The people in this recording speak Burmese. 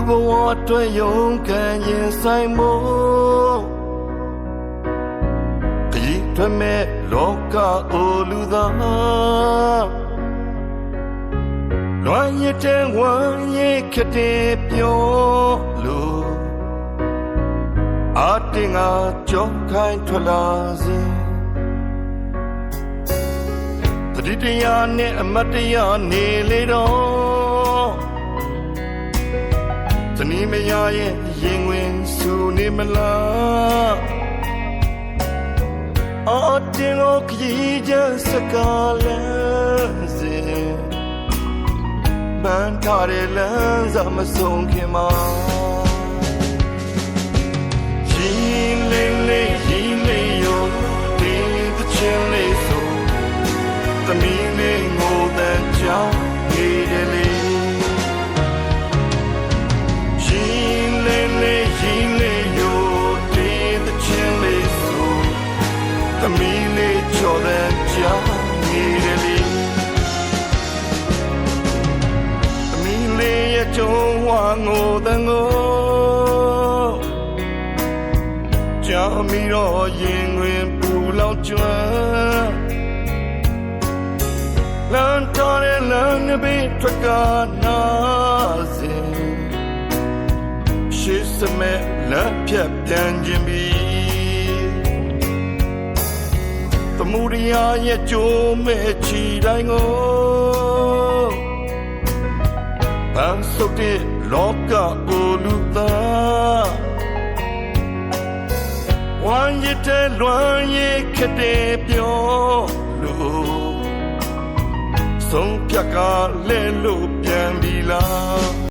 ဘဝအတွက်ယုံခံရင်ဆိုင်မို့ခရီးထွက်မဲ့လောကအိုလူသားလွမ်းရတဲ့ဝမ်းရခတဲ့ပြောလို့အတင်းငါကြောက်ခိုင်းထွက်လာစေတတိတရားနဲ့အမတ်တရားနေလေတော့တနည်းမရရဲ့ရင်ဝင်ဆူနေမလားအတင်းကိုခရီးချစကားလမ်းစဉ်မန်ထားတဲ့လမ်းစမဆုံးခင်မှာရင်လေးလေးရင်လေးရောဒီတချင်လေးဆိုသမီးလေးငိုတဲ့ကြောင်းနေတယ်လေရင်လေးလေးရင်လေးရောဒီတချင်လေးဆိုသမီးလေးချော်တဲ့ကြောင်းနေတယ်လေသမီးလေးရဲ့ကြုံဝါငိုတဲ့ငိုကြောင်မီတော့ရင်ဝင်ပူလောင်ကျွမ်းလမ်းတော်ရဲ့လမ်းနဘေးထွက်ကနာစဉ်ရှိစမဲ့လက်ဖြတ်ပြန်ခြင်းပြီးသမုဒိယရဲ့ကြိုးမဲ့ချီတိုင်းကိုပန်းစုပ်တဲ့လောကအိုလူသားဝမ်းရတဲ့လွမ်းရခတဲ့ပြောလို့ဆုံးဖြတ်ကလဲလို့ပြန်ပြီလား